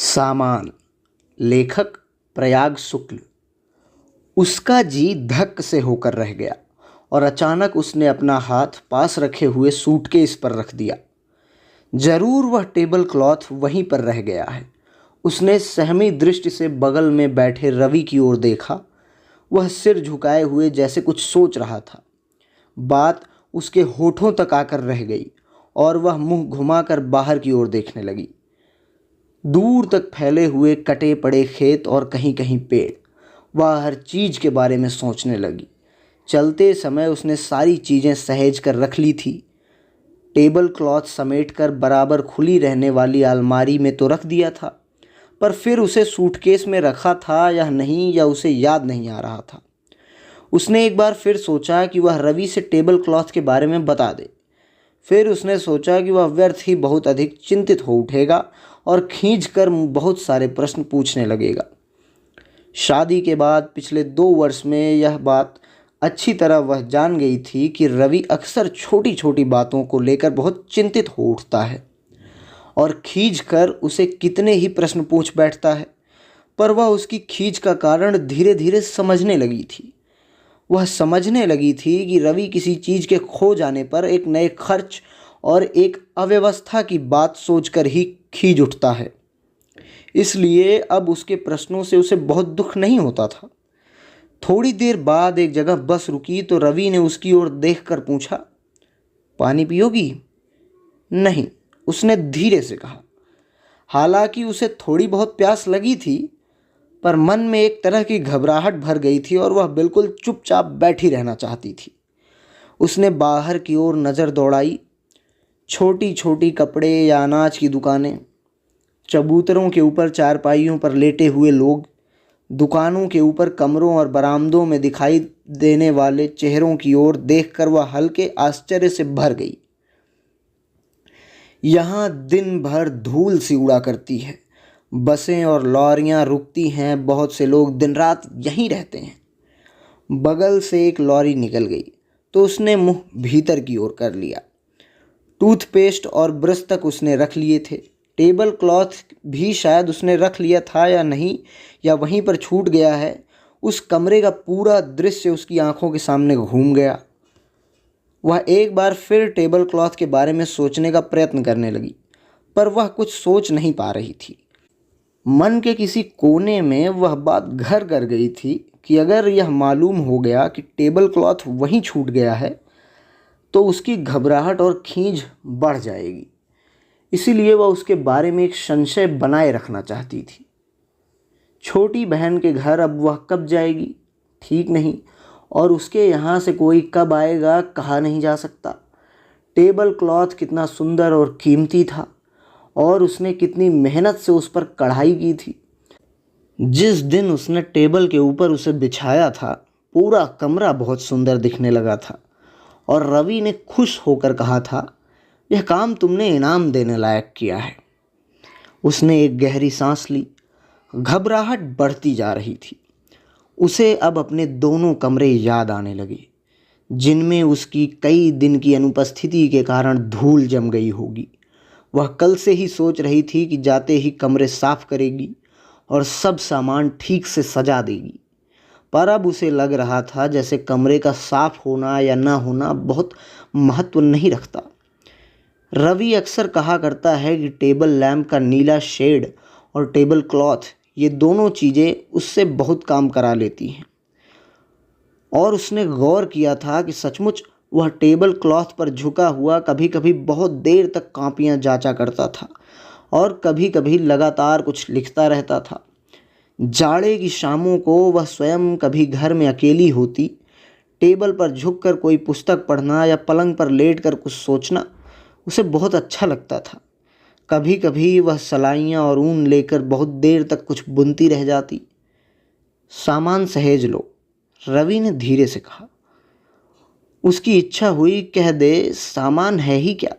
सामान। लेखक प्रयाग शुक्ल। उसका जी धक से होकर रह गया और अचानक उसने अपना हाथ पास रखे हुए सूटकेस पर रख दिया। जरूर वह टेबल क्लॉथ वहीं पर रह गया है। उसने सहमी दृष्टि से बगल में बैठे रवि की ओर देखा। वह सिर झुकाए हुए जैसे कुछ सोच रहा था। बात उसके होठों तक आकर रह गई और वह मुंह घुमाकर बाहर की ओर देखने लगी। दूर तक फैले हुए कटे पड़े खेत और कहीं कहीं पेड़। वह हर चीज के बारे में सोचने लगी। चलते समय उसने सारी चीजें सहेज कर रख ली थी। टेबल क्लॉथ समेट कर बराबर खुली रहने वाली अलमारी में तो रख दिया था, पर फिर उसे सूटकेस में रखा था या नहीं, या उसे याद नहीं आ रहा था। उसने एक बार फिर सोचा कि वह रवि से टेबल क्लॉथ के बारे में बता दे। फिर उसने सोचा कि वह व्यर्थ ही बहुत अधिक चिंतित हो उठेगा और खींचकर बहुत सारे प्रश्न पूछने लगेगा। शादी के बाद पिछले 2 वर्ष में यह बात अच्छी तरह वह जान गई थी कि रवि अक्सर छोटी छोटी बातों को लेकर बहुत चिंतित हो उठता है और खींचकर उसे कितने ही प्रश्न पूछ बैठता है। पर वह उसकी खींच का कारण धीरे धीरे समझने लगी थी। वह समझने लगी थी कि रवि किसी चीज़ के खो जाने पर एक नए खर्च और एक अव्यवस्था की बात सोचकर ही खींच उठता है। इसलिए अब उसके प्रश्नों से उसे बहुत दुख नहीं होता था। थोड़ी देर बाद एक जगह बस रुकी तो रवि ने उसकी ओर देखकर पूछा, पानी पियोगी? नहीं, उसने धीरे से कहा। हालांकि उसे थोड़ी बहुत प्यास लगी थी, पर मन में एक तरह की घबराहट भर गई थी और वह बिल्कुल चुपचाप बैठी रहना चाहती थी। उसने बाहर की ओर नज़र दौड़ाई। छोटी छोटी कपड़े या अनाज की दुकानें, चबूतरों के ऊपर चारपाइयों पर लेटे हुए लोग, दुकानों के ऊपर कमरों और बरामदों में दिखाई देने वाले चेहरों की ओर देखकर वह हल्के आश्चर्य से भर गई। यहाँ दिन भर धूल सी उड़ा करती है। बसें और लॉरियाँ रुकती हैं। बहुत से लोग दिन रात यहीं रहते हैं। बगल से एक लॉरी निकल गई तो उसने मुंह भीतर की ओर कर लिया। टूथपेस्ट और ब्रश तक उसने रख लिए थे। टेबल क्लॉथ भी शायद उसने रख लिया था या नहीं, या वहीं पर छूट गया है। उस कमरे का पूरा दृश्य उसकी आंखों के सामने घूम गया। वह एक बार फिर टेबल क्लॉथ के बारे में सोचने का प्रयत्न करने लगी, पर वह कुछ सोच नहीं पा रही थी। मन के किसी कोने में वह बात घर कर गई थी कि अगर यह मालूम हो गया कि टेबल क्लॉथ वहीं छूट गया है तो उसकी घबराहट और खींच बढ़ जाएगी। इसीलिए वह उसके बारे में एक संशय बनाए रखना चाहती थी। छोटी बहन के घर अब वह कब जाएगी, ठीक नहीं, और उसके यहाँ से कोई कब आएगा, कहा नहीं जा सकता। टेबल क्लॉथ कितना सुंदर और कीमती था और उसने कितनी मेहनत से उस पर कढ़ाई की थी। जिस दिन उसने टेबल के ऊपर उसे बिछाया था, पूरा कमरा बहुत सुंदर दिखने लगा था और रवि ने खुश होकर कहा था, यह काम तुमने इनाम देने लायक किया है। उसने एक गहरी सांस ली। घबराहट बढ़ती जा रही थी। उसे अब अपने दोनों कमरे याद आने लगे, जिनमें उसकी कई दिन की अनुपस्थिति के कारण धूल जम गई होगी। वह कल से ही सोच रही थी कि जाते ही कमरे साफ करेगी और सब सामान ठीक से सजा देगी, पर अब उसे लग रहा था जैसे कमरे का साफ होना या ना होना बहुत महत्व नहीं रखता। रवि अक्सर कहा करता है कि टेबल लैंप का नीला शेड और टेबल क्लॉथ, ये दोनों चीज़ें उससे बहुत काम करा लेती हैं। और उसने गौर किया था कि सचमुच वह टेबल क्लॉथ पर झुका हुआ कभी कभी बहुत देर तक कॉपियाँ जांचा करता था और कभी कभी लगातार कुछ लिखता रहता था। जाड़े की शामों को वह स्वयं कभी घर में अकेली होती, टेबल पर झुककर कोई पुस्तक पढ़ना या पलंग पर लेटकर कुछ सोचना उसे बहुत अच्छा लगता था। कभी कभी वह सलाइयाँ और ऊन लेकर बहुत देर तक कुछ बुनती रह जाती। सामान सहेज लो, रवि ने धीरे से कहा। उसकी इच्छा हुई कह दे, सामान है ही क्या,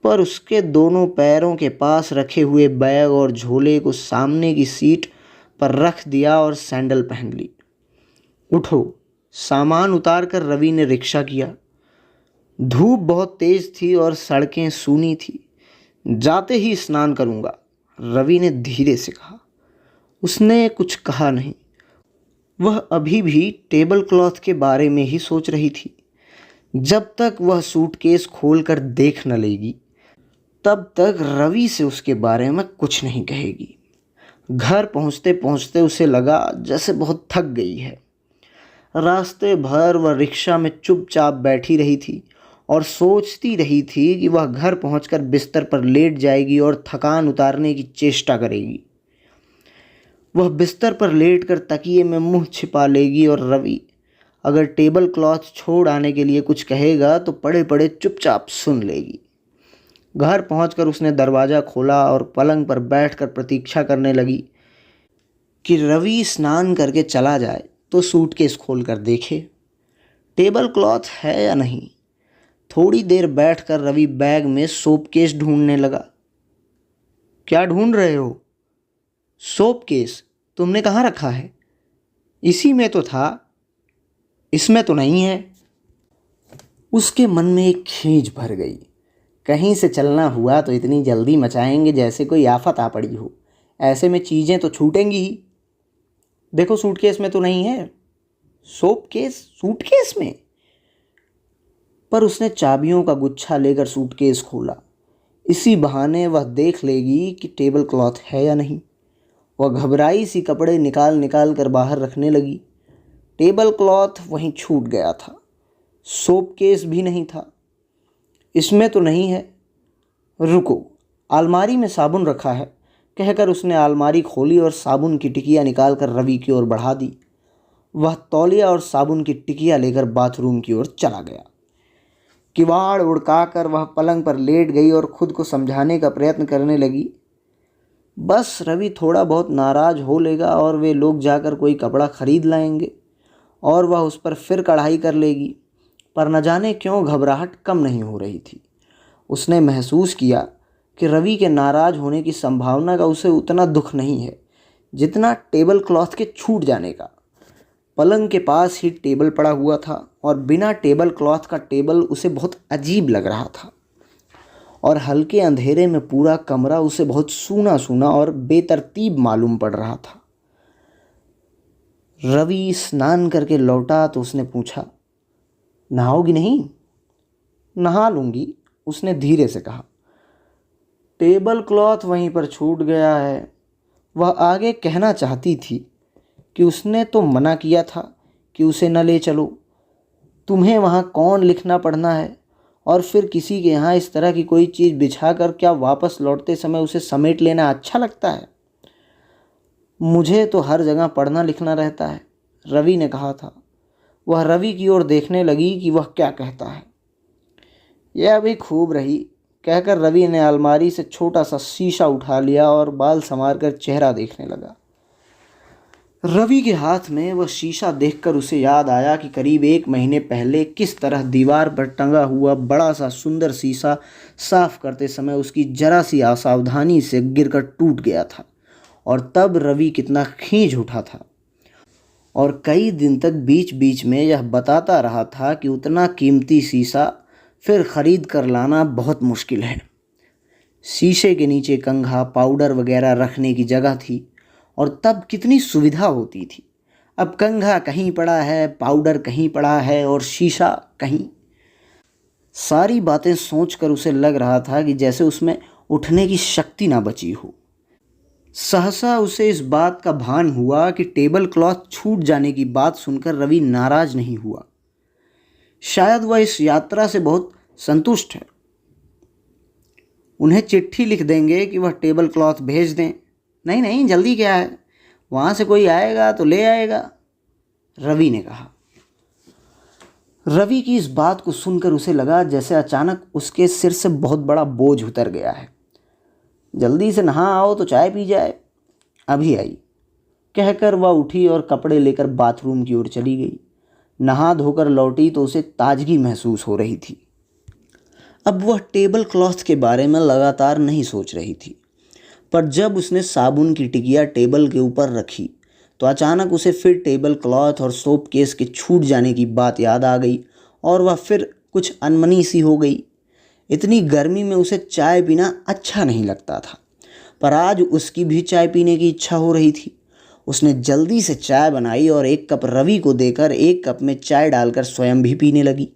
पर उसके दोनों पैरों के पास रखे हुए बैग और झोले को सामने की सीट पर रख दिया और सैंडल पहन ली। उठो, सामान उतारकर रवि ने रिक्शा किया। धूप बहुत तेज थी और सड़कें सूनी थी। जाते ही स्नान करूँगा, रवि ने धीरे से कहा। उसने कुछ कहा नहीं। वह अभी भी टेबल क्लॉथ के बारे में ही सोच रही थी। जब तक वह सूटकेस खोलकर देख न लेगी तब तक रवि से उसके बारे में कुछ नहीं कहेगी। घर पहुंचते पहुंचते उसे लगा जैसे बहुत थक गई है। रास्ते भर वह रिक्शा में चुपचाप बैठी रही थी और सोचती रही थी कि वह घर पहुंचकर बिस्तर पर लेट जाएगी और थकान उतारने की चेष्टा करेगी। वह बिस्तर पर लेटकर तकिए में मुंह छिपा लेगी और रवि अगर टेबल क्लॉथ छोड़ आने के लिए कुछ कहेगा तो पड़े पड़े चुपचाप सुन लेगी। घर पहुंचकर उसने दरवाज़ा खोला और पलंग पर बैठकर प्रतीक्षा करने लगी कि रवि स्नान करके चला जाए तो सूटकेस खोलकर देखे टेबल क्लॉथ है या नहीं। थोड़ी देर बैठकर रवि बैग में सोप केस ढूंढने लगा। क्या ढूंढ रहे हो? सोप केस तुमने कहाँ रखा है? इसी में तो था, इसमें तो नहीं है। उसके मन में एक खींच भर गई। कहीं से चलना हुआ तो इतनी जल्दी मचाएंगे जैसे कोई आफत आ पड़ी हो। ऐसे में चीज़ें तो छूटेंगी ही। देखो सूटकेस में तो नहीं है। सोप केस सूटकेस में? पर उसने चाबियों का गुच्छा लेकर सूटकेस खोला। इसी बहाने वह देख लेगी कि टेबल क्लॉथ है या नहीं। वह घबराई सी कपड़े निकाल निकाल कर बाहर रखने लगी। टेबल क्लॉथ वहीं छूट गया था। सोप केस भी नहीं था। इसमें तो नहीं है। रुको, अलमारी में साबुन रखा है, कहकर उसने अलमारी खोली और साबुन की टिकिया निकालकर रवि की ओर बढ़ा दी। वह तौलिया और साबुन की टिकिया लेकर बाथरूम की ओर चला गया। किवाड़ उड़काकर वह पलंग पर लेट गई और खुद को समझाने का प्रयत्न करने लगी। बस रवि थोड़ा बहुत नाराज़ हो लेगा और वे लोग जाकर कोई कपड़ा खरीद लाएंगे और वह उस पर फिर कढ़ाई कर लेगी। पर न जाने क्यों घबराहट कम नहीं हो रही थी। उसने महसूस किया कि रवि के नाराज़ होने की संभावना का उसे उतना दुख नहीं है जितना टेबल क्लॉथ के छूट जाने का। पलंग के पास ही टेबल पड़ा हुआ था और बिना टेबल क्लॉथ का टेबल उसे बहुत अजीब लग रहा था और हल्के अंधेरे में पूरा कमरा उसे बहुत सूना सूना और बेतरतीब मालूम पड़ रहा था। रवि स्नान करके लौटा तो उसने पूछा, नहाओगी नहीं? नहा लूँगी, उसने धीरे से कहा। टेबल क्लॉथ वहीं पर छूट गया है। वह आगे कहना चाहती थी कि उसने तो मना किया था कि उसे न ले चलो। तुम्हें वहाँ कौन लिखना पढ़ना है और फिर किसी के यहाँ इस तरह की कोई चीज़ बिछा कर क्या वापस लौटते समय उसे समेट लेना अच्छा लगता है? मुझे तो हर जगह पढ़ना लिखना रहता है, रवि ने कहा था। वह रवि की ओर देखने लगी कि वह क्या कहता है। यह अभी खूब रही, कहकर रवि ने अलमारी से छोटा सा शीशा उठा लिया और बाल संवारकर चेहरा देखने लगा। रवि के हाथ में वह शीशा देखकर उसे याद आया कि करीब 1 महीने पहले किस तरह दीवार पर टंगा हुआ बड़ा सा सुंदर शीशा साफ करते समय उसकी जरा सी असावधानी से गिरकर टूट गया था और तब रवि कितना खींच उठा था और कई दिन तक बीच बीच में यह बताता रहा था कि उतना कीमती शीशा फिर खरीद कर लाना बहुत मुश्किल है। शीशे के नीचे कंघा, पाउडर वगैरह रखने की जगह थी और तब कितनी सुविधा होती थी। अब कंघा कहीं पड़ा है, पाउडर कहीं पड़ा है और शीशा कहीं। सारी बातें सोचकर उसे लग रहा था कि जैसे उसमें उठने की शक्ति ना बची हो। सहसा उसे इस बात का भान हुआ कि टेबल क्लॉथ छूट जाने की बात सुनकर रवि नाराज नहीं हुआ। शायद वह इस यात्रा से बहुत संतुष्ट है। उन्हें चिट्ठी लिख देंगे कि वह टेबल क्लॉथ भेज दें। नहीं नहीं, जल्दी क्या है, वहाँ से कोई आएगा तो ले आएगा, रवि ने कहा। रवि की इस बात को सुनकर उसे लगा जैसे अचानक उसके सिर से बहुत बड़ा बोझ उतर गया है। जल्दी से नहा आओ तो चाय पी जाए। अभी आई, कहकर वह उठी और कपड़े लेकर बाथरूम की ओर चली गई। नहा धोकर लौटी तो उसे ताजगी महसूस हो रही थी। अब वह टेबल क्लॉथ के बारे में लगातार नहीं सोच रही थी, पर जब उसने साबुन की टिकिया टेबल के ऊपर रखी तो अचानक उसे फिर टेबल क्लॉथ और सोप केस के छूट जाने की बात याद आ गई और वह फिर कुछ अनमनी सी हो गई। इतनी गर्मी में उसे चाय पीना अच्छा नहीं लगता था, पर आज उसकी भी चाय पीने की इच्छा हो रही थी। उसने जल्दी से चाय बनाई और एक कप रवि को देकर एक कप में चाय डालकर स्वयं भी पीने लगी।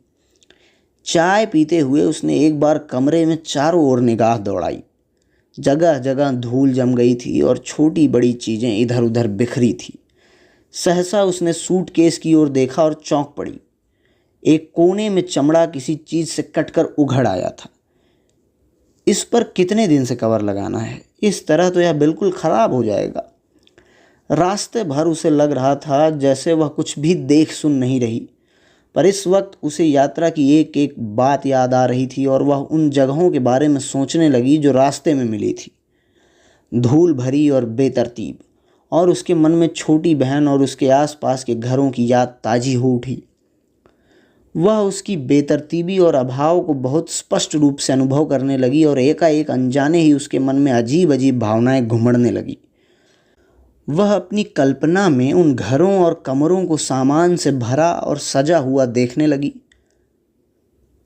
चाय पीते हुए उसने एक बार कमरे में चारों ओर निगाह दौड़ाई। जगह जगह धूल जम गई थी और छोटी बड़ी चीज़ें इधर उधर बिखरी थी। सहसा उसने सूटकेस की ओर देखा और चौंक पड़ी। एक कोने में चमड़ा किसी चीज़ से कटकर उघड़ आया था। इस पर कितने दिन से कवर लगाना है, इस तरह तो यह बिल्कुल ख़राब हो जाएगा। रास्ते भर उसे लग रहा था जैसे वह कुछ भी देख सुन नहीं रही, पर इस वक्त उसे यात्रा की एक एक बात याद आ रही थी और वह उन जगहों के बारे में सोचने लगी जो रास्ते में मिली थी, धूल भरी और बेतरतीब। और उसके मन में छोटी बहन और उसके आसपास के घरों की याद ताज़ी हो उठी। वह उसकी बेतरतीबी और अभाव को बहुत स्पष्ट रूप से अनुभव करने लगी और एकाएक अनजाने ही उसके मन में अजीब अजीब भावनाएं घुमड़ने लगी। वह अपनी कल्पना में उन घरों और कमरों को सामान से भरा और सजा हुआ देखने लगी।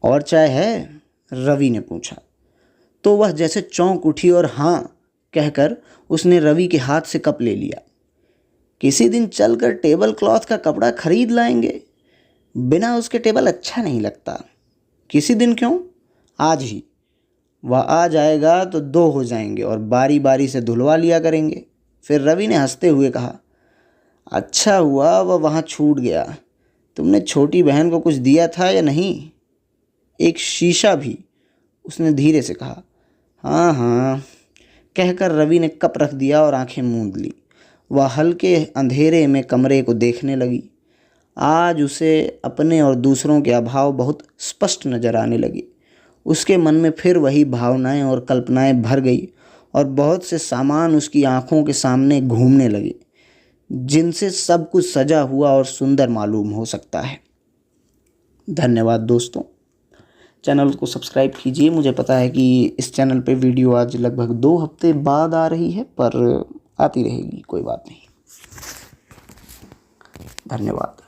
और चाय है? रवि ने पूछा। तो वह जैसे चौंक उठी और हाँ कहकर उसने रवि के हाथ से कप ले लिया। किसी दिन चलकर टेबल क्लॉथ का कपड़ा खरीद लाएंगे, बिना उसके टेबल अच्छा नहीं लगता। किसी दिन क्यों, आज ही। वह आ जाएगा तो दो हो जाएंगे और बारी बारी से धुलवा लिया करेंगे। फिर रवि ने हंसते हुए कहा, अच्छा हुआ वह वहाँ छूट गया। तुमने छोटी बहन को कुछ दिया था या नहीं? एक शीशा भी, उसने धीरे से कहा। हाँ हाँ कहकर रवि ने कप रख दिया और आंखें मूंद ली। वह हल्के अंधेरे में कमरे को देखने लगी। आज उसे अपने और दूसरों के अभाव बहुत स्पष्ट नजर आने लगे। उसके मन में फिर वही भावनाएं और कल्पनाएं भर गई और बहुत से सामान उसकी आंखों के सामने घूमने लगे, जिनसे सब कुछ सजा हुआ और सुंदर मालूम हो सकता है। धन्यवाद दोस्तों, चैनल को सब्सक्राइब कीजिए। मुझे पता है कि इस चैनल पे वीडियो आज लगभग 2 हफ्ते बाद आ रही है, पर आती रहेगी, कोई बात नहीं। धन्यवाद।